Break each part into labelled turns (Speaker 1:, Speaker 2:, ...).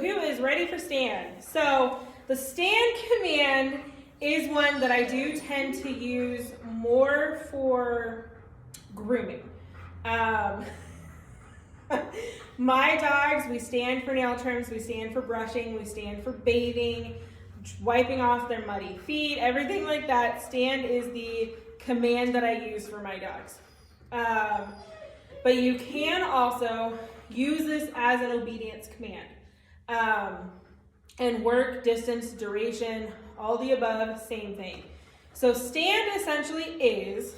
Speaker 1: who is ready for stand? So the stand command is one that I do tend to use more for grooming. My dogs, we stand for nail trims, we stand for brushing, we stand for bathing, wiping off their muddy feet, everything like that. Stand is the command that I use for my dogs. But you can also use this as an obedience command. And work, distance, duration, all the above, same thing. So stand essentially is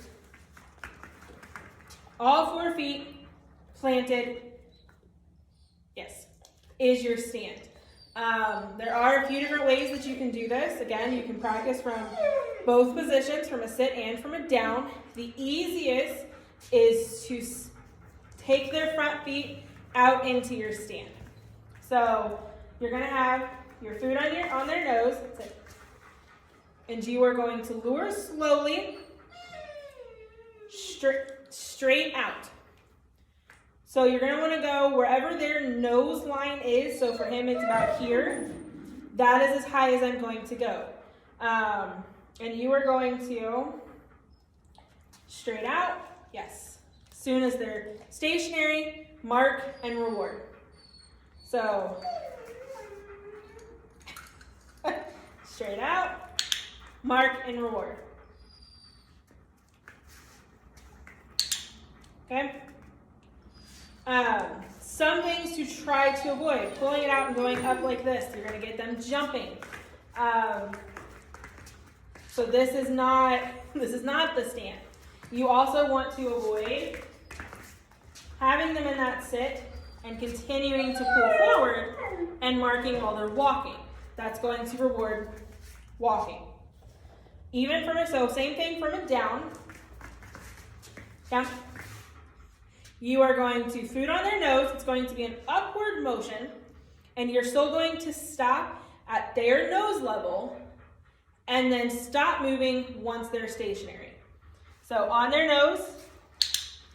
Speaker 1: all 4 feet planted, yes, is your stand. There are a few different ways that you can do this. Again, you can practice from both positions, from a sit and from a down. The easiest is to take their front feet out into your stand. So you're going to have your food on their nose, and you are going to lure slowly straight out. So you're going to want to go wherever their nose line is. So for him, it's about here. That is as high as I'm going to go. And you are going to straight out, yes. As soon as they're stationary, mark and reward. So straight out, mark and reward. Okay? Some things to try to avoid. Pulling it out and going up like this. You're going to get them jumping. So this is not the stand. You also want to avoid having them in that sit and continuing to pull forward and marking while they're walking. That's going to reward walking. Even from so same thing from a down. Down. You are going to food on their nose. It's going to be an upward motion, and you're still going to stop at their nose level and then stop moving once they're stationary. So on their nose,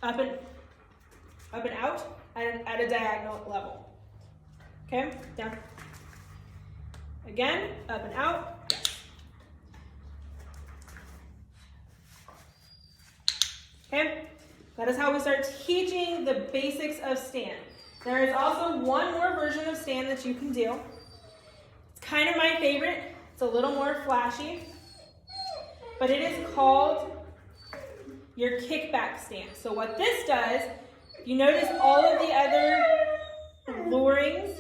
Speaker 1: up and out at a diagonal level. Okay, down. Again, up and out. Okay, that is how we start teaching the basics of stand. There is also one more version of stand that you can do. It's kind of my favorite. It's a little more flashy, but it is called your kickback stand. So what this does, you notice all of the other lurings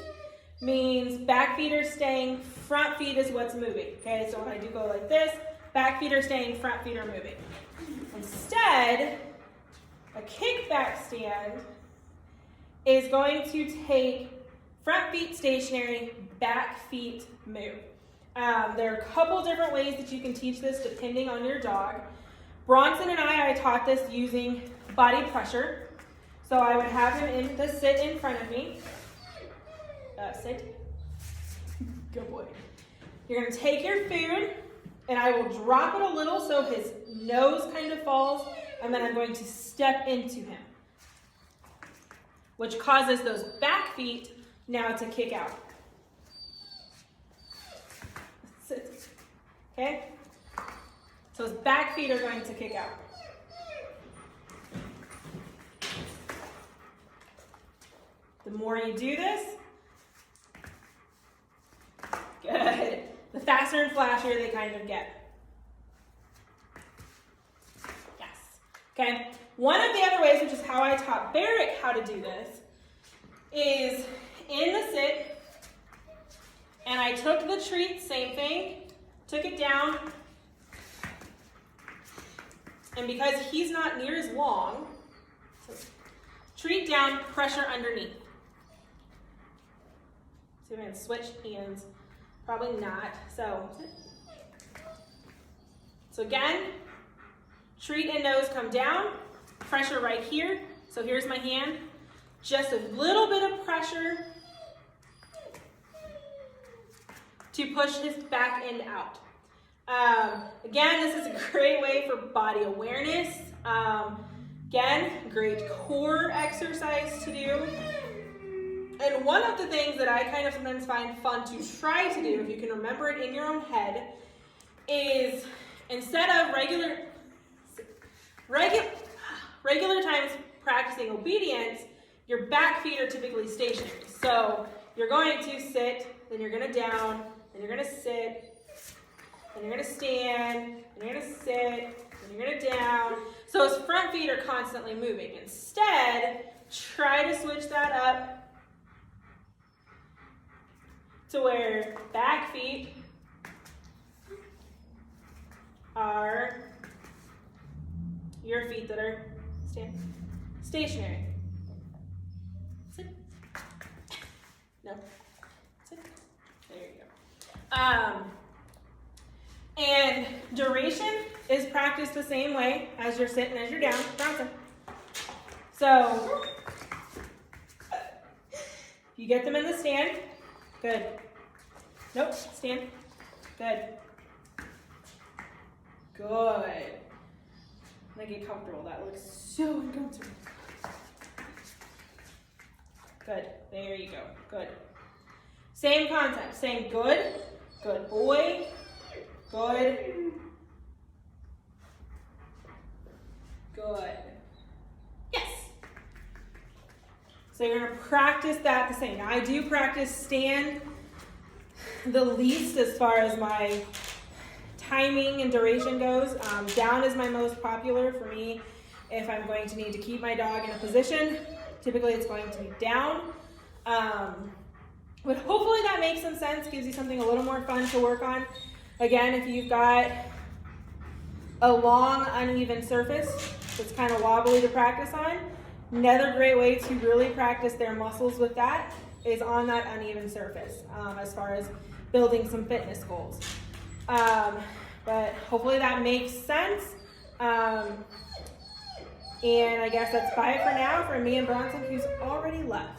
Speaker 1: means back feet are staying, front feet is what's moving. Okay, so when I do go like this, back feet are staying, front feet are moving. Instead, a kickback stand is going to take front feet stationary, back feet move. There are a couple different ways that you can teach this depending on your dog. Bronson and I taught this using body pressure. So I would have him in the sit in front of me. Sit. Good boy. You're going to take your food, and I will drop it a little so his nose kind of falls, and then I'm going to step into him, which causes those back feet now to kick out. Sit. Okay? So his back feet are going to kick out. The more you do this, good. The faster and flashier they kind of get. Yes. Okay. One of the other ways, which is how I taught Barrick how to do this, is in the sit, and I took the treat, same thing, took it down, and because he's not near as long, treat down, pressure underneath. So we're going to switch hands. Probably not. So again, treat and nose come down, pressure right here. So here's my hand. Just a little bit of pressure to push his back end out. Again, this is a great way for body awareness. Again, great core exercise to do. And one of the things that I kind of sometimes find fun to try to do, if you can remember it in your own head, is instead of regular times practicing obedience, your back feet are typically stationary. So you're going to sit, then you're going to down, then you're going to sit, then you're going to stand, then you're going to sit, then you're going to down. So his front feet are constantly moving. Instead, try to switch that up to where back feet are your feet that are stationary. Sit. No. Sit. There you go. And duration is practiced the same way as you're sitting, as you're down. Bronson. So, you get them in the stand. Good. Nope. Stand. Good. Good. Now get comfortable. That looks so uncomfortable. Good. There you go. Good. Same concept. Saying good. Good boy. Good. Good. Yes. So you're going to practice that the same. Now I do practice stand the least as far as my timing and duration goes. Down is my most popular for me if I'm going to need to keep my dog in a position. Typically it's going to be down. But hopefully that makes some sense, gives you something a little more fun to work on. Again, if you've got a long, uneven surface that's kind of wobbly to practice on, another great way to really practice their muscles with that is on that uneven surface, as far as building some fitness goals. But hopefully that makes sense. And I guess that's bye for now for me and Bronson, who's already left.